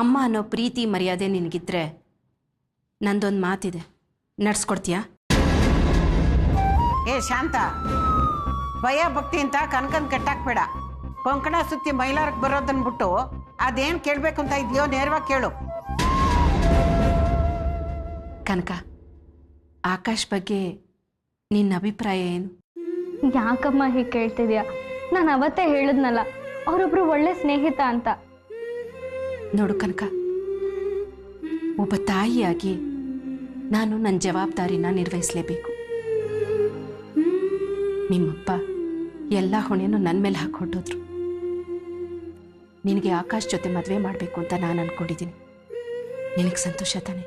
ಅಮ್ಮ ಅನ್ನೋ ಪ್ರೀತಿ ಮರ್ಯಾದೆ ನಿನಗಿದ್ರೆ ನಂದೊಂದು ಮಾತಿದೆ, ನಡ್ಸ್ಕೊಡ್ತೀಯಾ? ಏ ಶಾಂತ, ಭಯ ಭಕ್ತಿ ಅಂತ ಕನಕನ್ ಕಟ್ಟಾಕ್ಬೇಡ. ಕೊಂಕಣ ಸುತ್ತಿ ಮೈಲಾರಕ್ಕೆ ಬರೋದನ್ನ ಬಿಟ್ಟು ಅದೇನು ಕೇಳಬೇಕು ಅಂತ ಇದೆಯೋ ನೇರವಾಗಿ ಕೇಳು. ಕನಕ, ಆಕಾಶ್ ಬಗ್ಗೆ ನಿನ್ನ ಅಭಿಪ್ರಾಯ ಏನು? ಯಾಕಮ್ಮ ಹೀಗೆ ಕೇಳ್ತಿದ್ಯಾ? ನಾನು ಅವತ್ತೇ ಹೇಳಿದ್ನಲ್ಲ, ಅವರೊಬ್ರು ಒಳ್ಳೆ ಸ್ನೇಹಿತ ಅಂತ. ನೋಡು ಕನಕ, ಒಬ್ಬ ತಾಯಿಯಾಗಿ ನಾನು ನನ್ನ ಜವಾಬ್ದಾರಿನ ನಿರ್ವಹಿಸಲೇಬೇಕು. ನಿಮ್ಮಪ್ಪ ಎಲ್ಲ ಹೊಣೆನೂ ನನ್ನ ಮೇಲೆ ಹಾಕ್ಕೊಟ್ಟೋದ್ರು. ನಿನಗೆ ಆಕಾಶ್ ಜೊತೆ ಮದುವೆ ಮಾಡಬೇಕು ಅಂತ ನಾನು ಅನ್ಕೊಂಡಿದ್ದೀನಿ. ನಿನಗೆ ಸಂತೋಷ ತಾನೆ?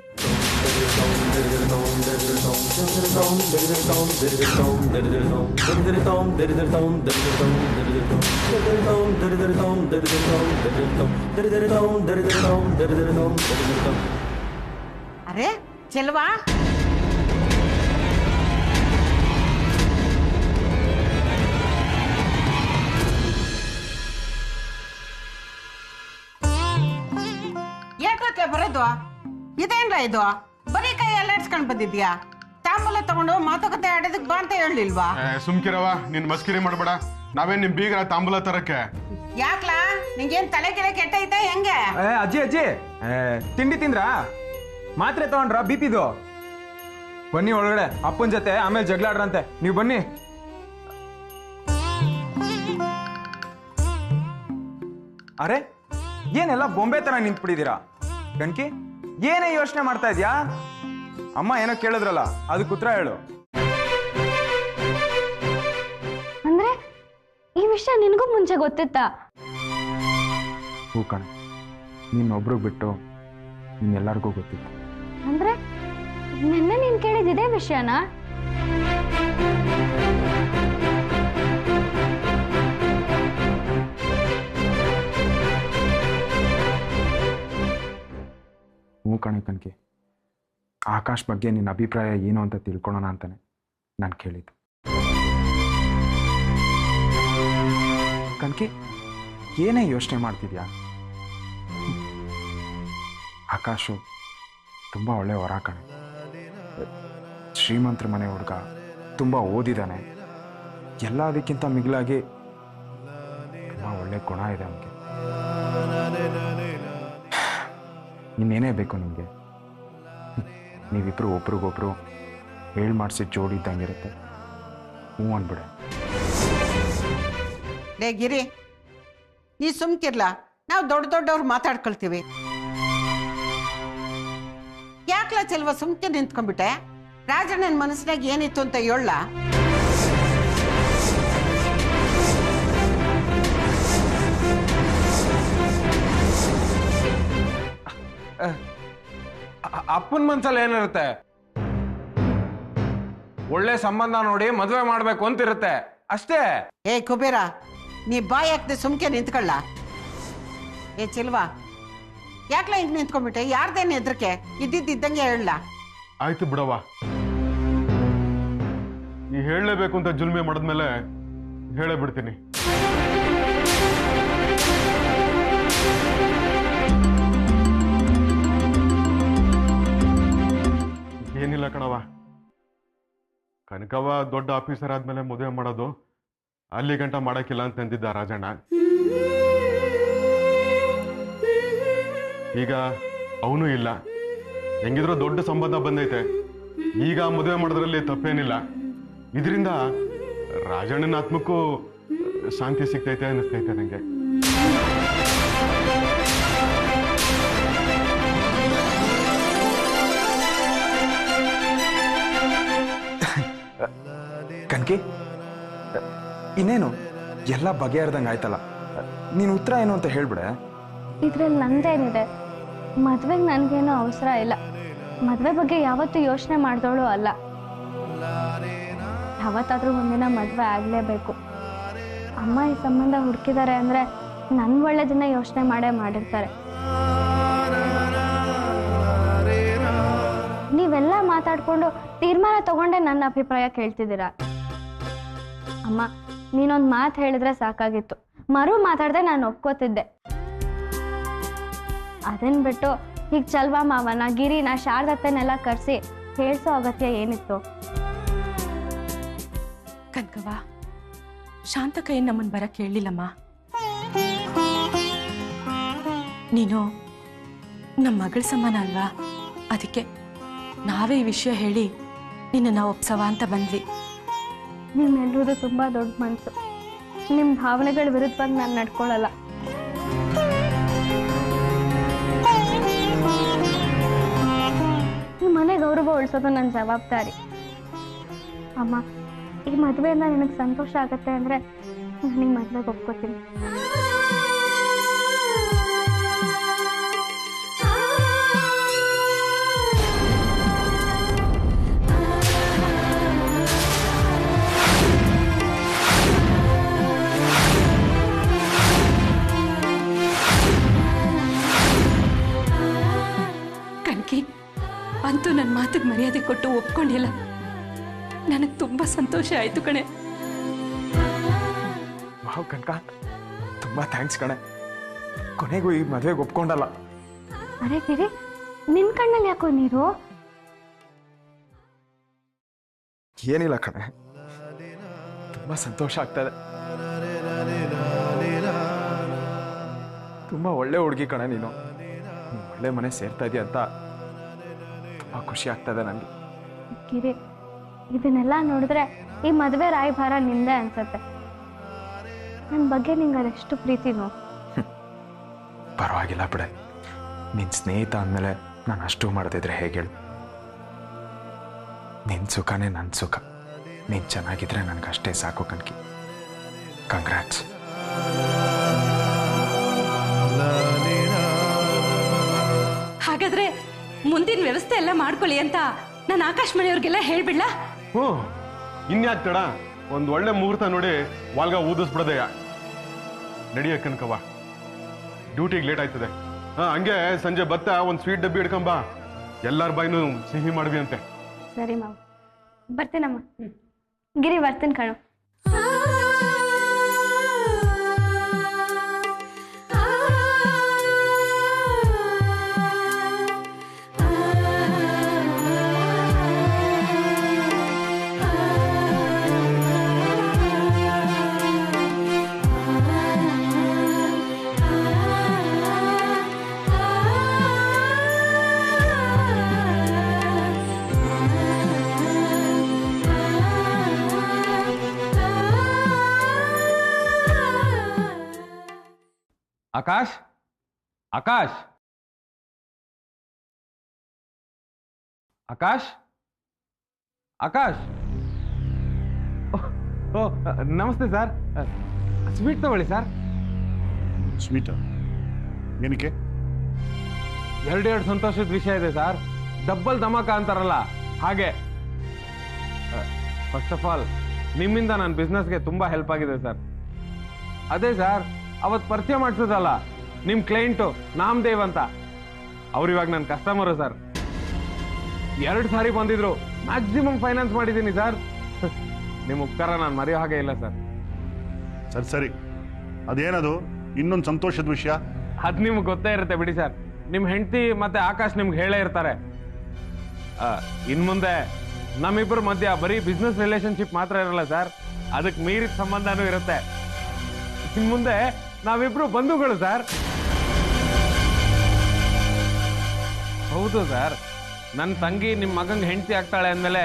ಅರೆ ಚೆಲ್ವಾ, ಏಟಕ್ಕೆ ಬರೋದು? ಇದೇನ್ರ ಇದು? ಬರೀ ಕೈ ಅಲ್ಲಾಡ್ಸ್ಕೊಂಡ್ ಬಂದಿದ್ಯಾ? ತಾಂಬೂಲ ತಗೊಂಡು ಮಾತುಕತೆ ಆಡೋದಕ್ ಬಾ ಅಂತ ಹೇಳಿಲ್ವಾ? ಸುಮ್ಕಿರವ, ನಿನ್ ಮಸ್ಕಿರಿ ಮಾಡ್ಬೇಡ. ನಾವೇನ್ ನಿಮ್ ಬೀಗ್ರ ತಾಂಬೂಲ ತರಕ್ಕೆ? ಯಾಕ್ಲಾ, ನಿಂಗೇನ್ ತಲೆ ಗಿಲೆ ಕೆಟ್ಟೈತೆ ಹೆಂಗೆ? ಅಜ್ಜಿ ಅಜ್ಜಿ, ತಿಂಡಿ ತಿಂದ್ರಾ? ಮಾತ್ರೆ ತಗೊಂಡ್ರ ಬಿಪಿದು? ಬನ್ನಿ ಒಳಗಡೆ, ಅಪ್ಪನ ಜೊತೆ ಆಮೇಲೆ ಜಗಳಾಡ್ರಂತೆ. ನೀವು ಬನ್ನಿ. ಅರೆ, ಏನೆಲ್ಲ ಬೊಂಬೆ ತರ ನಿಂತ್ಬಿಟ್ಟಿದ್ದೀರಾ? ಕಣ್ಕಿ, ಏನೇ ಯೋಚನೆ ಮಾಡ್ತಾ ಇದ್ಯಾ? ಅಮ್ಮ ಏನೋ ಕೇಳಿದ್ರಲ್ಲ, ಅದಕ್ಕೆ ಉತ್ತರ ಹೇಳು. ಅಂದ್ರೆ ಈ ವಿಷಯ ನಿನಗೂ ಮುಂಚೆ ಗೊತ್ತಿತ್ತಾ? ಹೂ ಕಣೆ, ನೀನೊಬ್ರಿಗೆ ಬಿಟ್ಟು ನಿನ್ನೆಲ್ಲರಿಗೂ ಗೊತ್ತಿತ್ತು. ಅಂದ್ರೆ ನಿನ್ನೆ ನೀನ್ ಕೇಳಿದ ಇದೇ ವಿಷಯನಾ? ಹೂ ಕಣೆ ಕಣ್ಕಿ, ಆಕಾಶ್ ಬಗ್ಗೆ ನಿನ್ನ ಅಭಿಪ್ರಾಯ ಏನು ಅಂತ ತಿಳ್ಕೊಳ್ಳೋಣ ಅಂತಾನೆ ನಾನು ಕೇಳಿದ್ದು. ಕಣ್ಕಿ, ಏನೇ ಯೋಚನೆ ಮಾಡ್ತಿದ್ಯಾ? ಆಕಾಶು ತುಂಬ ಒಳ್ಳೆ ವರ ಕಣೆ. ಶ್ರೀಮಂತರ ಮನೆ ಹುಡುಗ, ತುಂಬ ಓದಿದ್ದಾನೆ. ಎಲ್ಲದಕ್ಕಿಂತ ಮಿಗಿಲಾಗಿ ತುಂಬ ಒಳ್ಳೆ ಗುಣ ಇದೆ ಅವನಿಗೆ. ಇನ್ನೇನೇ ಬೇಕು ನಿಮಗೆ? ನೀವಿಬ್ರು ಒಬ್ರಿಗೊಬ್ರು ಹೇಳಿ ಮಾಡಿಸಿ ಜೋಡಿದ್ದಂಗಿರುತ್ತೆ. ಹ್ಞೂ ಅಂದ್ಬಿಡೆ. ಲೇ ಗಿರಿ, ನೀ ಸುಮ್ಕಿರ್ಲ, ನಾವು ದೊಡ್ಡವ್ರು ಮಾತಾಡ್ಕೊಳ್ತೀವಿ. ಯಾಕ್ಲ ಚೆಲ್ವ ಸುಮ್ಕೆ ನಿಂತ್ಕೊಂಡ್ಬಿಟ್ಟೆ? ರಾಜಣ್ಣನ ಮನಸ್ಸಿನಾಗ ಏನಿತ್ತು ಅಂತ ಹೇಳ. ಅಪ್ಪನ ಮನ್ಸಲ್ಲಿ ಏನಿರುತ್ತೆ? ಒಳ್ಳೆ ಸಂಬಂಧ ನೋಡಿ ಮದುವೆ ಮಾಡ್ಬೇಕು ಅಂತಿರುತ್ತೆ ಅಷ್ಟೇ. ಏ ಕುಬೇರ, ನೀ ಬಾಯ್ ಹಾಕ್ದೆ ಸುಮ್ಕೆ ನಿಂತ್ಕೊಳ್ಳ. ಏ ಚೆಲ್ವಾ, ಯಾಕ್ಲ ಹಿಂಗ್ ನಿಂತ್ಕೊಂಡ್ಬಿಟ್ಟೆ? ಯಾರ್ದೇನು ಹೆದ್ರಕೆ? ಇದ್ದಿದ್ದಂಗೆ ಹೇಳ. ಆಯ್ತು ಬಿಡವ, ನೀ ಹೇಳಲೇಬೇಕು ಅಂತ ಜುಲ್ಮೆ ಮಾಡಿದ್ಮೇಲೆ ಹೇಳೇ ಬಿಡ್ತೀನಿ. ಏನಿಲ್ಲ ಕಣವ, ಕನಕವ ದೊಡ್ಡ ಆಫೀಸರ್ ಆದ್ಮೇಲೆ ಮದುವೆ ಮಾಡೋದು, ಅಲ್ಲಿ ಗಂಟ ಮಾಡಕ್ಕಿಲ್ಲ ಅಂತ ಅಂದಿದ್ದ ರಾಜಣ್ಣ. ಈಗ ಅವನು ಇಲ್ಲ, ಹೆಂಗಿದ್ರು ದೊಡ್ಡ ಸಂಬಂಧ ಬಂದೈತೆ. ಈಗ ಮದುವೆ ಮಾಡೋದ್ರಲ್ಲಿ ತಪ್ಪೇನಿಲ್ಲ. ಇದರಿಂದ ರಾಜಣ್ಣನ ಆತ್ಮಕ್ಕೂ ಶಾಂತಿ ಸಿಗ್ತೈತೆ ಅನ್ನಿಸ್ತೈತೆ ನನಗೆ. ಕಣ್ಕಿ, ಇನ್ನೇನು ಎಲ್ಲ ಬಗೆಹರ್ದಂಗೆ ಆಯ್ತಲ್ಲ. ನೀನು ಉತ್ತರ ಏನು ಅಂತ ಹೇಳ್ಬಿಡೆ. ಇದ್ರಲ್ಲಿ ನಂದೇನಿದೆ? ಮದ್ವೆಗೆ ನನ್ಗೇನು ಅವಸರ ಇಲ್ಲ. ಮದ್ವೆ ಬಗ್ಗೆ ಯಾವತ್ತೂ ಯೋಚನೆ ಮಾಡ್ದವಳು ಅಲ್ಲ. ಯಾವತ್ತಾದ್ರೂ ಒಂದಿನ ಮದ್ವೆ ಆಗ್ಲೇಬೇಕು. ಅಮ್ಮ ಈ ಸಂಬಂಧ ಹುಡುಕಿದ್ದಾರೆ ಅಂದ್ರೆ ನನ್ ಒಳ್ಳೆದನ್ನ ಯೋಚನೆ ಮಾಡಿರ್ತಾರೆ. ನೀವೆಲ್ಲ ಮಾತಾಡ್ಕೊಂಡು ತೀರ್ಮಾನ ತಗೊಂಡೆ ನನ್ನ ಅಭಿಪ್ರಾಯ ಕೇಳ್ತಿದ್ದೀರಾ. ಅಮ್ಮ, ನೀನೊಂದು ಮಾತು ಹೇಳಿದ್ರೆ ಸಾಕಾಗಿತ್ತು. ಮರು ಮಾತಾಡದೆ ನಾನು ಒಪ್ಕೋತಿದ್ದೆ. ಅದನ್ನು ಬಿಟ್ಟು ಈಗ ಚಲ್ವಾ ಮಾವನ ಗಿರಿನ ಶಾರದತ್ತನೆಲ್ಲ ಕರೆಸಿ ಹೇಳ್ಸೋ ಅಗತ್ಯ ಏನಿತ್ತು? ಕನಕವ್ವ, ಶಾಂತಕ ಏನು ನಮ್ಮನ್ನು ಬರಕ್ಕೆ ಹೇಳಿಲ್ಲಮ್ಮ. ನೀನು ನಮ್ಮ ಮಗಳ ಸಮಾನ ಅಲ್ವಾ, ಅದಕ್ಕೆ ನಾವೇ ಈ ವಿಷಯ ಹೇಳಿ ನಿನ್ನ ಒಪ್ಸವ ಅಂತ ಬಂದ್ವಿ. ನಿಮ್ಮೆಲ್ಲರದು ತುಂಬ ದೊಡ್ಡ ಮನಸ್ಸು. ನಿಮ್ಮ ಭಾವನೆಗಳ ವಿರುದ್ಧವಾಗಿ ನಾನು ನಡ್ಕೊಳ್ಳಲ್ಲ. ಈ ಮನೆ ಗೌರವ ಉಳಿಸೋದು ನನ್ನ ಜವಾಬ್ದಾರಿ. ಅಮ್ಮ, ಈ ಮದುವೆಯಿಂದ ನಿನಗೆ ಸಂತೋಷ ಆಗತ್ತೆ ಅಂದರೆ ನನಗೆ ಮದುವೆಗೆ ಒಪ್ಕೋತೀನಿ. ಅಂತೂ ನನ್ನ ಮಾತಿಗೆ ಮರ್ಯಾದೆ ಕೊಟ್ಟು ಒಪ್ಕೊಂಡಿಲ್ಲ. ನನಗೆ ತುಂಬಾ ಸಂತೋಷ ಆಯ್ತು ಕಣೆ. ಕನಕ, ತುಂಬಾ ಥ್ಯಾಂಕ್ಸ್ ಕಣೆ. ಕೊನೆಗೂ ಈ ಮದುವೆಗೆ ಒಪ್ಕೊಂಡಲ್ಲ. ಅರೆ ಗಿರಿ, ನಿನ್ ಕಣ್ಣಲ್ಲಿ ಯಾಕೋ ನೀರು? ಏನಿಲ್ಲ ಕಣೆ, ತುಂಬಾ ಸಂತೋಷ ಆಗ್ತದೆ. ತುಂಬಾ ಒಳ್ಳೆ ಹುಡುಗಿ ಕಣೆ ನೀನು. ಒಳ್ಳೆ ಮನೆ ಸೇರ್ತಾ ಇದೀಯ ಅಂತ ತುಂಬಾ ಖುಷಿ ಆಗ್ತದೆ ನನಗೆ. ಗಿರಿ, ಇದನ್ನೆಲ್ಲ ನೋಡಿದ್ರೆ ಈ ಮದುವೆ ರಾಯಭಾರ ನಿಂದೆ ಅನ್ಸತ್ತೆ. ನನ್ನ ಬಗ್ಗೆ ನಿಂಗೆ ಅದೆಷ್ಟು ಪ್ರೀತಿನೋ. ಪರವಾಗಿಲ್ಲ ಬಿಡೆ, ನಿನ್ ಸ್ನೇಹಿತ ಅಂದಮೇಲೆ ನಾನು ಅಷ್ಟು ಮಾಡದಿದ್ರೆ ಹೇಗೆ ಹೇಳು? ನಿನ್ ಸುಖನೇ ನನ್ನ ಸುಖ. ನೀನ್ ಚೆನ್ನಾಗಿದ್ರೆ ನನಗಷ್ಟೇ ಸಾಕು ಕನ್ಕಿ. ಕಂಗ್ರಾಟ್ಸ್. ಹಾಗಾದ್ರೆ ಮುಂದಿನ ವ್ಯವಸ್ಥೆ ಎಲ್ಲ ಮಾಡ್ಕೊಳ್ಳಿ ಅಂತ ನಾನು ಆಕಾಶ್ ಮನೆಯವ್ರಿಗೆಲ್ಲ ಹೇಳ್ಬಿಡ್ಲಾ? ಹ್ಞೂ, ಇನ್ಯಾಕ್ ತಡ? ಒಂದು ಒಳ್ಳೆ ಮುಹೂರ್ತ ನೋಡಿ ವಾಲ್ಗ ಊದಿಸ್ಬಿಡೋದಯ್ಯ. ನಡಿಯ ಕನಕವ್ವ, ಡ್ಯೂಟಿಗೆ ಲೇಟ್ ಆಯ್ತದೆ. ಹಂಗೆ ಸಂಜೆ ಬತ್ತ ಒಂದು ಸ್ವೀಟ್ ಡಬ್ಬಿ ಹಿಡ್ಕೊಂಬ, ಎಲ್ಲಾರ ಬಾಯಿನೂ ಸಿಹಿ ಮಾಡ್ವಿ ಅಂತೆ. ಸರಿ ಮಾವ, ಬರ್ತೀನಮ್ಮ. ಗಿರಿ, ಬರ್ತೀನಿ ಕಣು. ಆಕಾಶ್, ಆಕಾಶ್, ಆಕಾಶ್, ಆಕಾಶ್. ಓ, ನಮಸ್ತೆ ಸರ್. ಸ್ವೀಟ್ ತಗೊಳ್ಳಿ ಸರ್. ಸ್ವೀಟ್ ಏನಕ್ಕೆ? ಎರಡೆರಡು ಸಂತೋಷದ ವಿಷಯ ಇದೆ ಸರ್. ಡಬ್ಬಲ್ ಧಮಾಕ ಅಂತಾರಲ್ಲ ಹಾಗೆ. ಫಸ್ಟ್ ಆಫ್ ಆಲ್, ನಿಮ್ಮಿಂದ ನನ್ನ ಬಿಸ್ನೆಸ್ಗೆ ತುಂಬಾ ಹೆಲ್ಪ್ ಆಗಿದೆ ಸರ್. ಅದೇ ಸರ್, ಅವತ್ತು ಪರಿಚಯ ಮಾಡಿಸೋದಲ್ಲ ನಿಮ್ಮ ಕ್ಲೈಂಟು ನಾಮದೇವ್ ಅಂತ, ಅವ್ರು ಇವಾಗ ನನ್ನ ಕಸ್ಟಮರು ಸರ್. 2 ಸಾರಿ ಬಂದಿದ್ರು, ಮ್ಯಾಕ್ಸಿಮಮ್ ಫೈನಾನ್ಸ್ ಮಾಡಿದ್ದೀನಿ ಸರ್. ನಿಮ್ಮ ಉಪಕಾರ ನಾನು ಮರೆಯೋ ಹಾಗೆ ಇಲ್ಲ ಸರ್. ಸರಿ ಸರಿ, ಅದೇನದು ಇನ್ನೊಂದು ಸಂತೋಷದ ವಿಷಯ? ಅದು ನಿಮ್ಗೆ ಗೊತ್ತೇ ಇರುತ್ತೆ ಬಿಡಿ ಸರ್. ನಿಮ್ಮ ಹೆಂಡತಿ ಮತ್ತೆ ಆಕಾಶ್ ನಿಮ್ಗೆ ಹೇಳೇ ಇರ್ತಾರೆ. ಇನ್ಮುಂದೆ ನಮ್ಮಿಬ್ಬರ ಮಧ್ಯ ಬರೀ ಬಿಸ್ನೆಸ್ ರಿಲೇಶನ್ಶಿಪ್ ಮಾತ್ರ ಇರಲ್ಲ ಸರ್, ಅದಕ್ಕೆ ಮೀರಿದ ಸಂಬಂಧನೂ ಇರುತ್ತೆ. ಇನ್ಮುಂದೆ ನಾವಿಬ್ರು ಬಂಧುಗಳು ಸರ್. ಹೌದು ಸರ್, ನನ್ನ ತಂಗಿ ನಿಮ್ಮ ಮಗಂಗೆ ಹೆಂಡತಿ ಆಗ್ತಾಳೆ ಅಂದಮೇಲೆ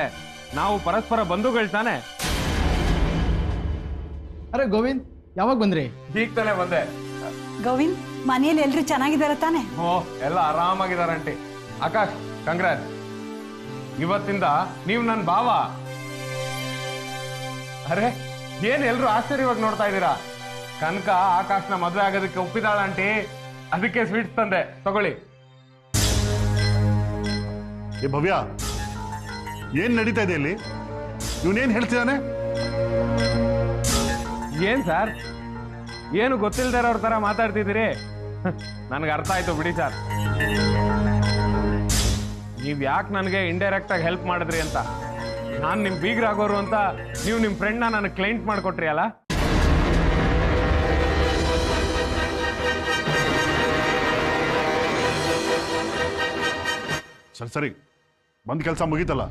ನಾವು ಪರಸ್ಪರ ಬಂಧುಗಳು ತಾನೆ. ಅರೆ ಗೋವಿಂದ್, ಯಾವಾಗ ಬಂದ್ರಿ? ಈಗ ತಾನೇ ಬಂದೆ. ಗೋವಿಂದ್, ಮನೆಯಲ್ಲಿ ಎಲ್ರು ಚೆನ್ನಾಗಿದ್ದಾರೆ ತಾನೆ? ಓ, ಎಲ್ಲ ಆರಾಮಾಗಿದ್ದಾರೆ ಆಂಟಿ. ಆಕಾಶ್, ಕಂಗ್ರಾಟ್ಸ್. ಇವತ್ತಿಂದ ನೀವು ನನ್ನ ಭಾವ. ಅರೆ, ಏನ್ ಎಲ್ರು ಆಶ್ಚರ್ಯವಾಗಿ ನೋಡ್ತಾ ಇದ್ದೀರಾ? ಕನಕ ಆಕಾಶ್ನ ಮದುವೆ ಆಗೋದಕ್ಕೆ ಒಪ್ಪಿದಾಳ ಆಂಟಿ, ಅದಕ್ಕೆ ಸ್ವೀಟ್ಸ್ ತಂದೆ, ತಗೊಳ್ಳಿ. ಏ ಭವ್ಯ, ಏನ್ ನಡೀತಾ ಇದೆ ಇಲ್ಲಿ? ಇವನೇನ್ ಹೇಳ್ತಿದ್ದಾನೆ? ಏನ್ ಸರ್, ಏನು ಗೊತ್ತಿಲ್ಲದೆ ಇರೋರ ತರ ಮಾತಾಡ್ತಿದ್ದೀರಿ? ನನಗೆ ಅರ್ಥ ಆಯ್ತು ಬಿಡಿ ಸರ್. ನೀವ್ ಯಾಕೆ ನನಗೆ ಇಂಡೈರೆಕ್ಟ್ ಆಗಿ ಹೆಲ್ಪ್ ಮಾಡಿದ್ರಿ ಅಂತ. ನಾನು ನಿಮ್ ಬೀಗ್ರಾಗೋರು ಅಂತ ನೀವು ನಿಮ್ ಫ್ರೆಂಡ್ನ ನನಗೆ ಕ್ಲೈಂಟ್ ಮಾಡ್ಕೊಟ್ರಿ ಅಲ್ಲ. ಸರಿ ಸರಿ, ಬಂದ್ ಕೆಲಸ ಮುಗೀತಲ್ಲ,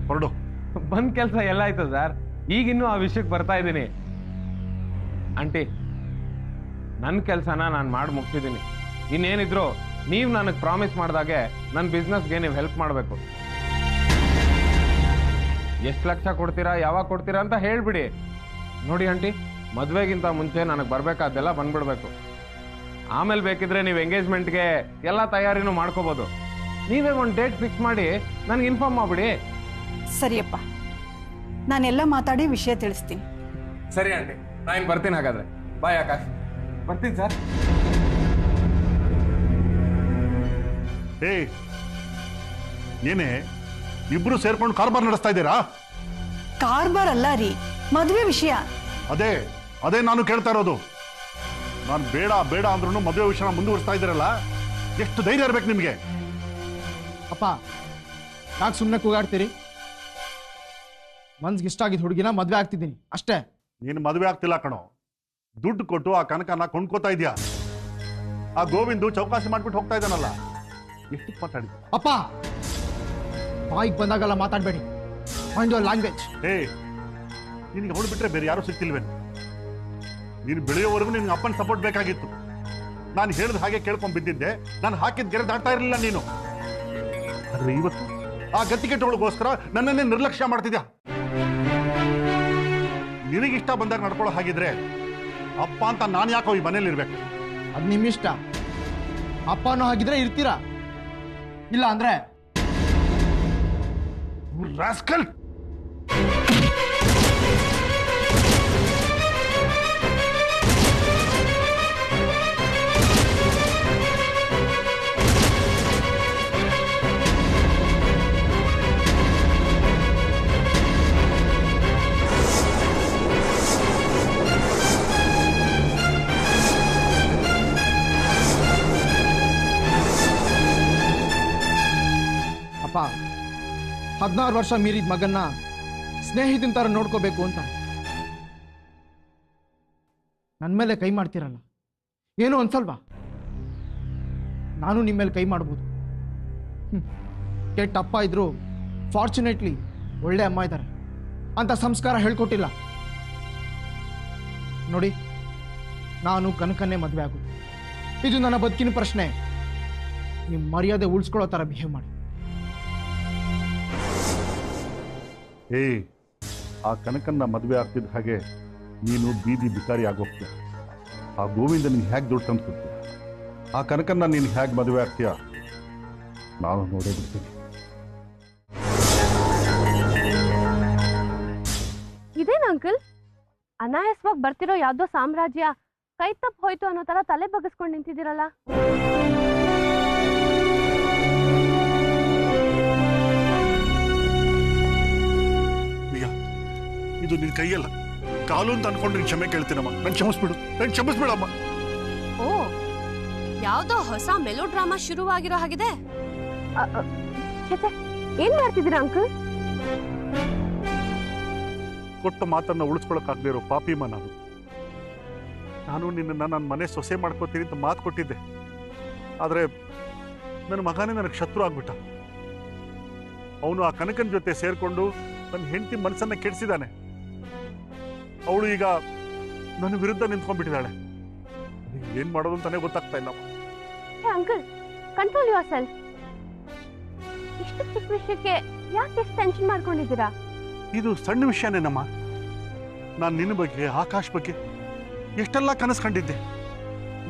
ಹೊರಡು. ಬಂದ್ ಕೆಲಸ ಎಲ್ಲ ಆಯ್ತು ಸರ್, ಈಗಿನ್ನೂ ಆ ವಿಷಯಕ್ಕೆ ಬರ್ತಾ ಇದ್ದೀನಿ. ಆಂಟಿ, ನನ್ನ ಕೆಲಸನ ನಾನು ಮಾಡಿ ಮುಗಿಸಿದ್ದೀನಿ. ಇನ್ನೇನಿದ್ರು ನೀವು ನನಗೆ ಪ್ರಾಮಿಸ್ ಮಾಡಿದಾಗೆ ನನ್ನ ಬಿಸ್ನೆಸ್ಗೆ ನೀವು ಹೆಲ್ಪ್ ಮಾಡಬೇಕು. ಎಷ್ಟು ಲಕ್ಷ ಕೊಡ್ತೀರಾ, ಯಾವಾಗ ಕೊಡ್ತೀರಾ ಅಂತ ಹೇಳ್ಬಿಡಿ. ನೋಡಿ ಆಂಟಿ, ಮದುವೆಗಿಂತ ಮುಂಚೆ ನನಗೆ ಬರಬೇಕಾದ್ದೆಲ್ಲ ಬಂದ್ಬಿಡ್ಬೇಕು. ಆಮೇಲೆ ಬೇಕಿದ್ರೆ ನೀವು ಎಂಗೇಜ್ಮೆಂಟ್ಗೆ ಎಲ್ಲ ತಯಾರಿನೂ ಮಾಡ್ಕೋಬೋದು. ನೀವೇ ಒಂದು ಡೇಟ್ ಫಿಕ್ಸ್ ಮಾಡಿ ನನಗೆ ಇನ್ಫಾರ್ಮ್ ಮಾಡಿಬಿಡಿ. ಸರಿಯಪ್ಪ, ನಾನೆಲ್ಲ ಮಾತಾಡಿ ವಿಷಯ ತಿಳಿಸ್ತೀನಿ. ಸರಿ ಆಂಟಿ, ನಾನು ಬರ್ತೀನಿ. ಹಾಗಾದ್ರೆ ಬಾಯ್ ಆಕಾಶ್. ಬರ್ತೀನಿ ಸರ್. ಏನೇ ಇಬ್ರು ಸೇರ್ಕೊಂಡು ಕಾರ್ಬಾರ್ ನಡೆಸ್ತಾ ಇದ್ದೀರಾ? ಕಾರ್ಬಾರ್ ಅಲ್ಲ ರೀ, ಮದುವೆ ವಿಷಯ. ಅದೇ ಅದೇ ನಾನು ಕೇಳ್ತಾ ಇರೋದು. ನಾನು ಬೇಡ ಬೇಡ ಅಂದ್ರೂ ಮದುವೆ ವಿಷಯ ಮುಂದುವರಿಸ್ತಾ ಇದ್ದೀರಲ್ಲ, ಎಷ್ಟು ಧೈರ್ಯ ಇರ್ಬೇಕು ನಿಮಗೆ? ಅಪ್ಪ, ಯಾಕೆ ಸುಮ್ಮನೆ ಕೂಗಾಡ್ತೀರಿ? ಮನ್ಸ್ಗೆ ಇಷ್ಟ ಆಗಿದ್ದು ಹುಡುಗಿನ ಮದುವೆ ಆಗ್ತಿದ್ದೀನಿ ಅಷ್ಟೇ. ನೀನು ಮದುವೆ ಆಗ್ತಿಲ್ಲ ಕಣೋ, ದುಡ್ಡು ಕೊಟ್ಟು ಆ ಕನಕನ ಕೊಂಡ್ಕೋತಾ ಇದೆಯಾ. ಆ ಗೋವಿಂದು ಚೌಕಾಸಿ ಮಾಡ್ಬಿಟ್ಟು ಹೋಗ್ತಾ ಇದ್ದಾನಲ್ಲ, ಎಷ್ಟು ಮಾತಾಡಿ. ಅಪ್ಪ, ಬಾಯಿಗೆ ಬಂದಾಗಲ್ಲ ಮಾತಾಡಬೇಡಿ. Mind your language. ನಿನಗೆ ಅವಳು ಬಿಟ್ರೆ ಬೇರೆ ಯಾರು ಸಿಕ್ತಿಲ್ವೇನು? ನೀನು ಬೆಳೆಯೋವರೆಗೂ ನಿನ್ಗೆ ಅಪ್ಪನ ಸಪೋರ್ಟ್ ಬೇಕಾಗಿತ್ತು. ನಾನು ಹೇಳಿದ ಹಾಗೆ ಕೇಳ್ಕೊಂಡ್ ಬಿದ್ದಿದ್ದೆ, ನಾನು ಹಾಕಿದ ಗೆರೆ ದಾಟ್ತಾ ಇರಲಿಲ್ಲ ನೀನು. ಆದ್ರೆ ಇವತ್ತು ಆ ಗತಿಗೆಟ್ಟವಳಿಗೋಸ್ಕರ ನನ್ನನ್ನೇ ನಿರ್ಲಕ್ಷ್ಯ ಮಾಡ್ತಿದ್ಯಾ. ನಿನಗಿಷ್ಟ ಬಂದಾಗ ನಡ್ಕೊಳ್ಳೋ ಹಾಗಿದ್ರೆ ಅಪ್ಪ ಅಂತ ನಾನು ಯಾಕೋ ಈ ಮನೇಲಿ ಇರ್ಬೇಕು? ಅದು ನಿಮ್ಮಿಷ್ಟ. ಅಪ್ಪನೂ ಹಾಗಿದ್ರೆ ಇರ್ತೀರಾ, ಇಲ್ಲ ಅಂದ್ರೆ ರಾಸ್ಕಲ್. ಅಪ್ಪ, 16 ವರ್ಷ ಮೀರಿದ ಮಗನ್ನ ಸ್ನೇಹಿತನ ತರ ನೋಡ್ಕೋಬೇಕು ಅಂತ ನನ್ನ ಮೇಲೆ ಕೈ ಮಾಡ್ತೀರಲ್ಲ, ಏನು ಅನ್ಸಲ್ವಾ? ನಾನು ನಿಮ್ಮ ಮೇಲೆ ಕೈ ಮಾಡ್ಬೋದು. ಕೆಟ್ಟ ಅಪ್ಪ ಇದ್ರು ಫಾರ್ಚುನೇಟ್ಲಿ ಒಳ್ಳೆ ಅಮ್ಮ ಇದ್ದಾರೆ ಅಂತ ಸಂಸ್ಕಾರ ಹೇಳ್ಕೊಟ್ಟಿಲ್ಲ. ನೋಡಿ, ನಾನು ಕನಕನ್ನೇ ಮದುವೆ ಆಗೋದು. ಇದು ನನ್ನ ಬದುಕಿನ ಪ್ರಶ್ನೆ. ನಿಮ್ಮ ಮರ್ಯಾದೆ ಉಳಿಸ್ಕೊಳ್ಳೋ ಥರ ಬಿಹೇವ್ ಮಾಡಿ. ಆ ಕನಕನ್ನ ಮದುವೆ ಆಗ್ತಿದ್ದ ಹಾಗೆ ನೀನು ಬೀದಿ ಬಿಕಾರಿ ಆಗೋಗ್ತೀಯ. ಆ ಗೋವಿಂದ ನೀನು ಹೇಗೆ ದುಡ್ಡು ತಂದು ಕೊಡ್ತೀಯ? ಆ ಕನಕನ್ನ ನೀನು ಹೇಗೆ ಮದುವೆ ಆಗ್ತೀಯ ನಾನು ನೋಡೇ ಬಿಡ್ತೀನಿ. ಇದೇನು ಅಂಕಲ್, ಅನಾಯಾಸವಾಗಿ ಬರ್ತಿರೋ ಯಾವ್ದೋ ಸಾಮ್ರಾಜ್ಯ ಕೈ ತಪ್ಪು ಹೋಯ್ತು ಅನ್ನೋ ತರ ತಲೆ ಬಗ್ಗಿಸ್ಕೊಂಡು ನಿಂತಿದ್ದೀರಲ್ಲ. ಇದು ನಿನ್ ಕೈಯಲ್ಲ, ಕಾಲು ಅಂತ ಅನ್ಕೊಂಡು ನೀನು ಕ್ಷಮೆ ಕೇಳ್ತೀನಮ್ಮ. ನನ್ ಕ್ಷಮಿಸ್ಬಿಡು, ನನ್ ಕ್ಷಮಿಸ್ಬಿಡಮ್ಮ. ಓ, ಯಾವ್ದೋ ಹೊಸ ಮೆಲೋ ಡ್ರಾಮಾ ಶುರುವಾಗಿರೋ ಹಾಗಿದೆ. ಏನ್ ಮಾಡ್ತಿದ್ದೀರಾ ಅಂಕಲ್? ಕೊಟ್ಟ ಮಾತನ್ನ ಉಳಿಸ್ಕೊಳಕ್ಕಾಗದೇ ಇರೋ ಪಾಪಿಮ್ಮ ನಾನು ನಿನ್ನ ನನ್ನ ಮನೆ ಸೊಸೆ ಮಾಡ್ಕೋತೀನಿ ಅಂತ ಮಾತು ಕೊಟ್ಟಿದ್ದೆ. ಆದ್ರೆ ನನ್ನ ಮಗನೇ ನನಗೆ ಶತ್ರು ಆಗ್ಬಿಟ್ಟ. ಅವನು ಆ ಕನಕನ ಜೊತೆ ಸೇರ್ಕೊಂಡು ನನ್ನ ಹೆಂಡತಿ ಮನಸ್ಸನ್ನ ಕೆಡಿಸಿದಾನೆ. ಅವಳು ಈಗ ನನ್ನ ವಿರುದ್ಧ ನಿಂತ್ಕೊಂಡ್ಬಿಟ್ಟಿದ್ದಾಳೆ. ಏನ್ ಮಾಡೋದು ಅಂತಾನೆ ಗೊತ್ತಾಗ್ತಾ ಇಲ್ಲ. Uncle, control your self. ಇಷ್ಟು ಚಿಕ್ಕ ವಿಷಯಕ್ಕೆ ಯಾಕೆ ಎಷ್ಟು ಟೆನ್ಷನ್ ಮಾಡ್ಕೊಂಡಿದ್ದೀರಾ? ಇದು ಸಣ್ಣ ವಿಷಯನೇನಮ್ಮ. ನಾನು ನಿನ್ನ ಬಗ್ಗೆ, ಆಕಾಶ್ ಬಗ್ಗೆ ಎಷ್ಟೆಲ್ಲ ಕನಸು ಕಂಡಿದ್ದೆ.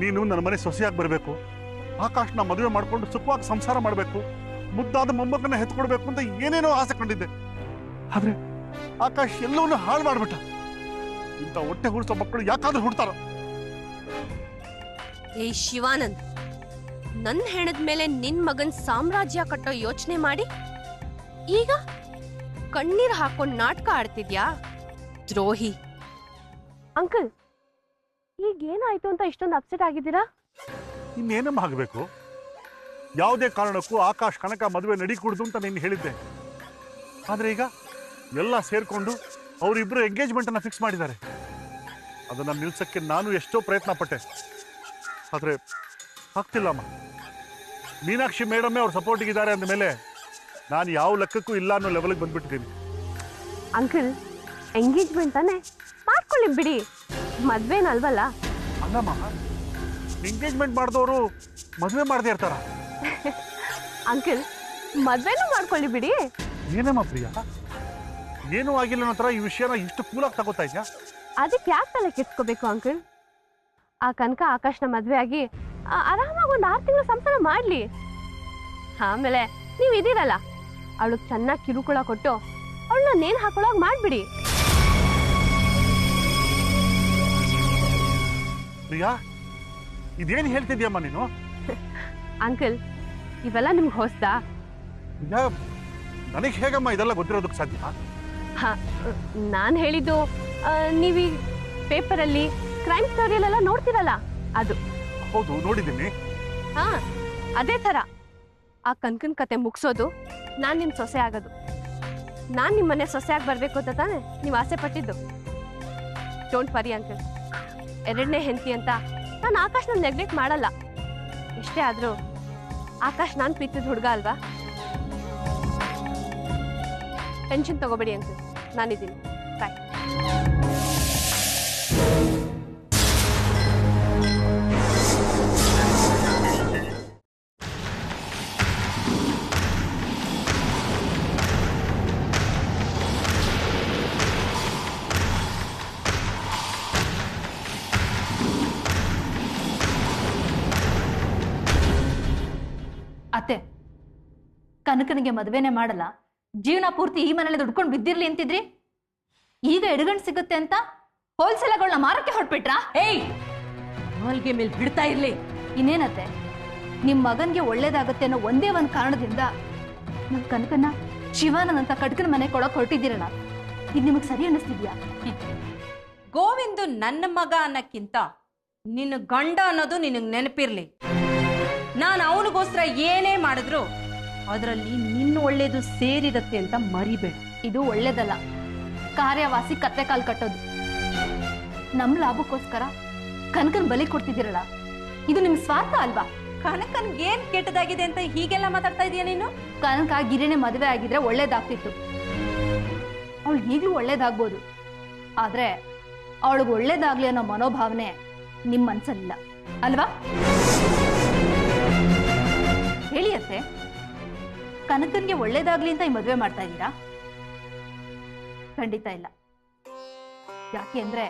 ನೀನು ನನ್ನ ಮನೆ ಸೊಸೆಯಾಗಿ ಬರಬೇಕು, ಆಕಾಶ್ನ ಮದುವೆ ಮಾಡ್ಕೊಂಡು ಸುಖವಾಗಿ ಸಂಸಾರ ಮಾಡಬೇಕು, ಮುದ್ದಾದ ಮೊಮ್ಮಕ್ಕನ್ನ ಹೆತ್ಕೊಡ್ಬೇಕು ಅಂತ ಏನೇನೋ ಆಸೆ ಕಂಡಿದ್ದೆ. ಆದ್ರೆ ಆಕಾಶ್ ಎಲ್ಲವನ್ನೂ ಹಾಳು ಮಾಡ್ಬಿಟ್ಟ. ಇಂಥ ಹೊಟ್ಟೆ ಹುಡ್ಸೋ ಮಕ್ಕಳು ಯಾಕಾದ್ರೂ ಹುಡ್ತಾರ? ಏಯ್ ಶಿವಾನಂದ್, ನನ್ ಹೆಣದ ಮೇಲೆ ನಿನ್ ಮಗನ್ ಸಾಮ್ರಾಜ್ಯ ಕಟ್ಟೋ ಯೋಚನೆ ಮಾಡಿ ಈಗ ಕಣ್ಣೀರ್ ಹಾಕೊಂಡ್ ನಾಟಕ ಆಡ್ತಿದ್ಯಾ? ದ್ರೋಹಿ. ಅಂಕಲ್, ಈಗ ಏನಾಯ್ತು ಅಂತ ಇಷ್ಟೊಂದು ಅಪ್ಸೆಟ್ ಆಗಿದ್ದೀರಾ? ಇನ್ನೇನಮ್ಮ ಆಗಬೇಕು? ಯಾವುದೇ ಕಾರಣಕ್ಕೂ ಆಕಾಶ್ ಕನಕ ಮದುವೆ ನಡೀಕೂಡ್ದು ಅಂತ ನೀನು ಹೇಳಿದ್ದೆ. ಆದ್ರೆ ಈಗ ಎಲ್ಲ ಸೇರ್ಕೊಂಡು ಅವರಿಬ್ರು ಎಂಗೇಜ್ಮೆಂಟ್ ಅನ್ನ ಫಿಕ್ಸ್ ಮಾಡಿದ್ದಾರೆ. ಅದನ್ನ ನಿಲ್ಸಕ್ಕೆ ನಾನು ಎಷ್ಟೋ ಪ್ರಯತ್ನ ಪಟ್ಟೆ, ಆದ್ರೆ ಆಗ್ತಿಲ್ಲಮ್ಮ. ಮೀನಾಕ್ಷಿ ಮೇಡಮ್ಮೇ ಅವ್ರ ಸಪೋರ್ಟಿಗಿದ್ದಾರೆ ಅಂದ ಮೇಲೆ ನಾನು ಯಾವ ಲೆಕ್ಕಕ್ಕೂ ಇಲ್ಲ ಅನ್ನೋ ಲೆವೆಲ್ಗೆ ಬಂದ್ಬಿಟ್ಟಿದ್ದೀನಿ. ಅಂಕಲ್ ಎಂಗೇಜ್ಮೆಂಟ್ ತಾನೆ ಮಾಡ್ಕೊಳ್ಳಿ ಬಿಡಿ, ಮದ್ವೆನಲ್ವಲ್ಲ. ಅಲ್ಲಮ್ಮ, ಎಂಗೇಜ್ಮೆಂಟ್ ಮಾಡಿದವರು ಮದುವೆ ಮಾಡದೇ ಇರ್ತಾರ? ಅಂಕಲ್ ಮದ್ವೆನೂ ಮಾಡ್ಕೊಳ್ಳಿ ಬಿಡಿ. ಏನೇಮ್ಮ ಪ್ರಿಯಾ, ಏನೂ ಆಗಿಲ್ಲ ಅನ್ನೋ ಥರ ಈ ವಿಷಯನ ಇಷ್ಟು ಕೂಲಾಗಿ ತಗೋತಾ ಇದ್ಯಾ? ಅದಕ್ಕೆ ಯಾಕೆ ತಲೆ ಕೆಡ್ಸ್ಕೋಬೇಕು ಅಂಕಲ್? ಆ ಕನಕ ಆಕಾಶ್ನ ಮದ್ವೆ ಆಗಿ ಆರಾಮಾಗಿ ಒಂದು 6 ತಿಂಗಳು ಸಂಸಾರ ಮಾಡ್ಲಿ. ಆಮೇಲೆ ನೀವು ಇದೀರಲ್ಲ, ಅವಳಿಗೆ ಚೆನ್ನಾಗಿ ಕಿರುಕುಳ ಕೊಟ್ಟು ಅವಳನ್ನ ನೇಣು ಹಾಕೊಳ್ಳೋಗಿ ಮಾಡ್ಬಿಡಿ. ಪ್ರಿಯಾ, ಇದೇನು ಹೇಳ್ತಿದ್ಯಮ್ಮ ನೀನು? ಅಂಕಲ್ ಇವೆಲ್ಲ ನಿಮ್ಗೆ ಹೊಸ್ದಾ? ಪ್ರಿಯಾ, ನನಗೆ ಹೇಗಮ್ಮ ಇದೆಲ್ಲ ಗೊತ್ತಿರೋದಕ್ಕೆ ಸಾಧ್ಯ? ಹಾ, ನಾನು ಹೇಳಿದ್ದು ನೀವೀ ಪೇಪರಲ್ಲಿ ಕ್ರೈಮ್ ಸ್ಟೋರಿಯಲ್ಲೆಲ್ಲ ನೋಡ್ತಿರಲ್ಲ ಅದು. ಹೌದು, ನೋಡಿದ್ದೀನಿ. ಹಾ, ಅದೇ ಥರ ಆ ಕನ್ಕನ್ ಕತೆ ಮುಗಿಸೋದು, ನಾನು ನಿಮ್ಮ ಸೊಸೆ ಆಗೋದು. ನಾನು ನಿಮ್ಮ ಮನೆ ಸೊಸೆ ಆಗಿ ಬರಬೇಕು ಅಂತ ತಾನೆ ನೀವು ಆಸೆ ಪಟ್ಟಿದ್ದು. ಡೋಂಟ್ ವರಿ ಅಂಕಲ್, 2ನೇ ಹೆಂಡತಿ ಅಂತ ನಾನು ಆಕಾಶ್ನ ನೆಗ್ಲೆಕ್ಟ್ ಮಾಡಲ್ಲ. ಎಷ್ಟೇ ಆದರೂ ಆಕಾಶ್ ನಾನು ಪ್ರೀತಿದ ಹುಡುಗ ಅಲ್ವಾ? ಟೆನ್ಷನ್ ತಗೋಬೇಡಿ ಅಂಕಲ್, ನಾನಿದ್ದೀನಿ. ಬಾಯ್. ಅತ್ತೆ, ಕನಕನಿಗೆ ಮದುವೆನೇ ಮಾಡಲ್ಲ, ಜೀವನ ಪೂರ್ತಿ ಈ ಮನೇಲಿ ದುಡ್ಕೊಂಡು ಬಿದ್ದಿರ್ಲಿ ಅಂತಿದ್ರಿ. ಈಗ ಎಡಗಣ್ ಸಿಗುತ್ತೆ ಅಂತ ಹೋಲ್ಸೇಲಗಳನ್ನ ಮಾರಕ್ಕೆ ಹೊರಟ್ಬಿಟ್ರಾ? ಏಯ್, ನಾಲ್ಗೆ ಮೇಲೆ ಬಿಡ್ತಾ ಇರ್ಲಿ. ಇನ್ನೇನತ್ತೆ, ನಿಮ್ ಮಗನ್ಗೆ ಒಳ್ಳೇದಾಗತ್ತೆ ಅನ್ನೋ ಒಂದೇ ಒಂದು ಕಾರಣದಿಂದ ನಮ್ ಕನಕನ್ನ ಶಿವಾನಂದಂತ ಕಟ್ಕನ ಮನೆ ಕೊಡಕ್ ಹೊರಟಿದ್ದೀರಲ್ಲ, ಇದು ನಿಮಗ್ ಸರಿ ಅನ್ನಿಸ್ತಿದ್ಯಾ? ಗೋವಿಂದು ನನ್ನ ಮಗ ಅನ್ನಕ್ಕಿಂತ ನಿನ್ನ ಗಂಡ ಅನ್ನೋದು ನಿನಗೆ ನೆನಪಿರ್ಲಿ. ನಾನು ಅವನಿಗೋಸ್ಕರ ಏನೇ ಮಾಡಿದ್ರು ಅದರಲ್ಲಿ ನಿನ್ನ ಒಳ್ಳೇದು ಸೇರಿದತ್ತೆ ಅಂತ ಮರಿಬೇಡ. ಇದು ಒಳ್ಳೇದಲ್ಲ, ಕಾರ್ಯವಾಸಿ ಕತ್ತೆ ಕಾಲು ಕಟ್ಟೋದು. ನಮ್ ಲಾಭಕ್ಕೋಸ್ಕರ ಕನಕನ್ ಬಲಿ ಕೊಡ್ತಿದ್ದೀರಲ್ಲ, ಇದು ನಿಮ್ ಸ್ವಾರ್ಥ ಅಲ್ವಾ? ಕನಕನ್ಗೆ ಏನ್ ಕೆಟ್ಟದಾಗಿದೆ ಅಂತ ಹೀಗೆಲ್ಲ ಮಾತಾಡ್ತಾ ಇದೀಯ ನೀನು? ಕನಕ ಗಿರಿನೇ ಮದುವೆ ಆಗಿದ್ರೆ ಒಳ್ಳೇದಾಗ್ತಿತ್ತು. ಅವಳು ಈಗ್ಲೂ ಒಳ್ಳೇದಾಗ್ಬೋದು, ಆದ್ರೆ ಅವಳಿಗೆ ಒಳ್ಳೇದಾಗ್ಲಿ ಅನ್ನೋ ಮನೋಭಾವನೆ ನಿಮ್ ಮನ್ಸಲ್ಲಿಲ್ಲ ಅಲ್ವಾ? ಹೇಳಿ ಅತ್ತೆ, ಕನಕನ್ಗೆ ಒಳ್ಳೇದಾಗ್ಲಿ ಅಂತ ಈ ಮದುವೆ ಮಾಡ್ತಾ ಇದ್ದೀರಾ? ಖಂಡಿತ ಇಲ್ಲ. ಯಾಕೆ ಅಂದ್ರೆ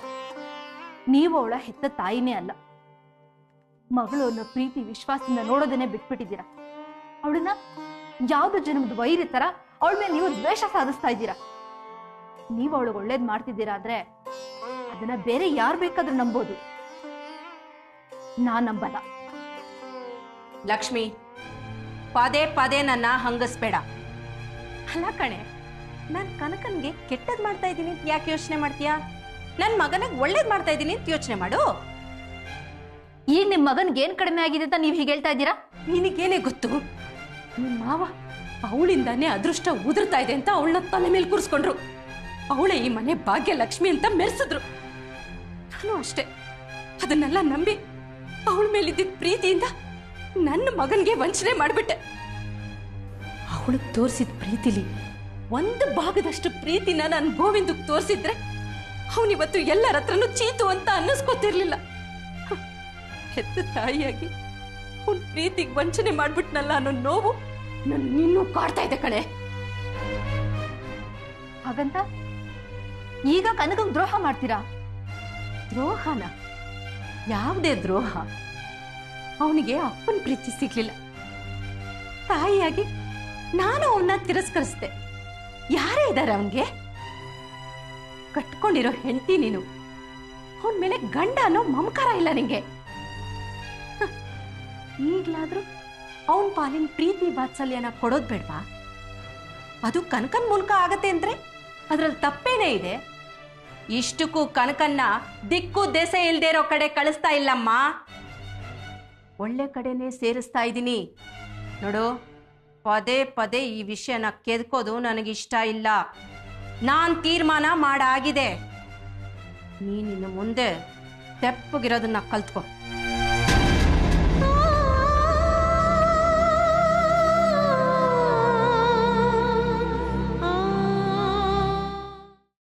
ನೀವು ಅವಳ ಹೆತ್ತ ತಾಯಿನೇ ಅಲ್ಲ. ಮಗಳು ಅನ್ನೋ ಪ್ರೀತಿ ವಿಶ್ವಾಸದಿಂದ ನೋಡೋದನ್ನೇ ಬಿಟ್ಬಿಟ್ಟಿದ್ದೀರಾ. ಅವಳನ್ನ ಯಾವ್ದು ಜನ್ಮದ ವೈರಿ ತರ ಅವಳ ಮೇಲೆ ನೀವು ದ್ವೇಷ ಸಾಧಿಸ್ತಾ ಇದ್ದೀರಾ. ನೀವು ಅವಳಿಗೆ ಒಳ್ಳೇದ್ ಮಾಡ್ತಿದ್ದೀರಾ ಆದ್ರೆ ಅದನ್ನ ಬೇರೆ ಯಾರು ಬೇಕಾದ್ರೂ ನಂಬೋದು, ನಾನ್ ನಂಬಲ್ಲ. ಲಕ್ಷ್ಮಿ, ಪದೇ ಪದೇ ನನ್ನ ಹಂಗಸ್ಬೇಡ. ಅಲ್ಲ ಕಣೆ, ನಾನು ಕನಕನ್ಗೆ ಕೆಟ್ಟದ್ ಮಾಡ್ತಾ ಇದ್ದೀನಿ ಅಂತ ಯಾಕೆ ಯೋಚನೆ ಮಾಡ್ತೀಯಾ? ನನ್ನ ಮಗನಿಗೆ ಒಳ್ಳೇದ್ ಮಾಡ್ತಾ ಇದ್ದೀನಿ ಅಂತ ಯೋಚನೆ ಮಾಡು. ಈಗ ನಿಮ್ ಮಗನ್ಗೆ ಏನ್ ಕಡಿಮೆ ಆಗಿದೆ ಅಂತ ನೀವ್ ಹೀಗೆ ಹೇಳ್ತಾ ಇದ್ದೀರಾ? ನಿನಗೇನೆ ಗೊತ್ತು? ನಿಮ್ಮ ಮಾವ ಅವಳಿಂದಾನೇ ಅದೃಷ್ಟ ಉದುರ್ತಾ ಇದೆ ಅಂತ ಅವಳನ್ನ ತಲೆ ಮೇಲೆ ಕೂರಿಸ್ಕೊಂಡ್ರು. ಅವಳೇ ಈ ಮನೆ ಭಾಗ್ಯ ಲಕ್ಷ್ಮಿ ಅಂತ ಮೆರೆಸಿದ್ರು. ನಾನು ಅಷ್ಟೇ, ಅದನ್ನೆಲ್ಲ ನಂಬಿ ಅವಳ ಮೇಲಿದ್ದ ಪ್ರೀತಿಯಿಂದ ನನ್ನ ಮಗನ್ಗೆ ವಂಚನೆ ಮಾಡ್ಬಿಟ್ಟೆ. ಅವಳಿಗೆ ತೋರಿಸಿದ ಪ್ರೀತಿಲಿ ಒಂದು ಭಾಗದಷ್ಟು ಪ್ರೀತಿನ ನಾನು ಗೋವಿಂದಕ್ಕೆ ತೋರಿಸಿದ್ರೆ ಅವನಿವತ್ತು ಎಲ್ಲರ ಹತ್ರನೂ ಚೀತು ಅಂತ ಅನ್ನಿಸ್ಕೊತಿರ್ಲಿಲ್ಲ. ಹೆತ್ತ ತಾಯಿಯಾಗಿ ಅವನ ಪ್ರೀತಿಗೆ ವಂಚನೆ ಮಾಡ್ಬಿಟ್ನಲ್ಲ ಅನ್ನೋ ನೋವು ನಿನ್ನೂ ಕಾಡ್ತಾ ಇದೆ ಕಣೆ. ಹಾಗಂತ ಈಗ ಕನಕಂಗ್ ದ್ರೋಹ ಮಾಡ್ತೀರಾ? ದ್ರೋಹನ? ಯಾವುದೇ ದ್ರೋಹ? ಅವನಿಗೆ ಅಪ್ಪನ ಪ್ರೀತಿ ಸಿಗ್ಲಿಲ್ಲ. ತಾಯಿಯಾಗಿ ನಾನು ಅವನ್ನ ತಿರಸ್ಕರಿಸ್ದೆ. ಯಾರೇ ಇದ್ದಾರೆ ಅವನ್ಗೆ? ಕಟ್ಕೊಂಡಿರೋ ಹೆಂಡತಿ ನೀನು. ಅವನ ಮೇಲೆ ಗಂಡ ಅನ್ನೋ ಮಮಕಾರ ಇಲ್ಲ ನಿಂಗೆ. ಈಗ್ಲಾದ್ರೂ ಅವನ ಪಾಲಿನ ಪ್ರೀತಿ ವಾತ್ಸಲ್ಯನ ಕೊಡೋದ್ ಬೇಡ್ವಾ? ಅದು ಕನಕನ್ ಮೂಲಕ ಆಗತ್ತೆ ಅಂದ್ರೆ ಅದ್ರಲ್ಲಿ ತಪ್ಪೇನೇ ಇದೆ? ಇಷ್ಟಕ್ಕೂ ಕನಕನ್ನ ದಿಕ್ಕು ದೆಸೆ ಇಲ್ದೇ ಇರೋ ಕಡೆ ಕಳಿಸ್ತಾ ಇಲ್ಲಮ್ಮ, ಒಳ್ಳೆ ಕಡೆನೇ ಸೇರಿಸ್ತಾ ಇದ್ದೀನಿ. ನೋಡು, ಪದೇ ಪದೇ ಈ ವಿಷಯನ ಕೆದ್ಕೋದು ನನಗಿಷ್ಟ ಇಲ್ಲ. ನಾನ್ ತೀರ್ಮಾನ ಮಾಡಾಗಿದೆ. ನೀನಿನ್ನು ಮುಂದೆ ತೆಪ್ಪಗಿರೋದನ್ನ ಕಲ್ತ್ಕೊ.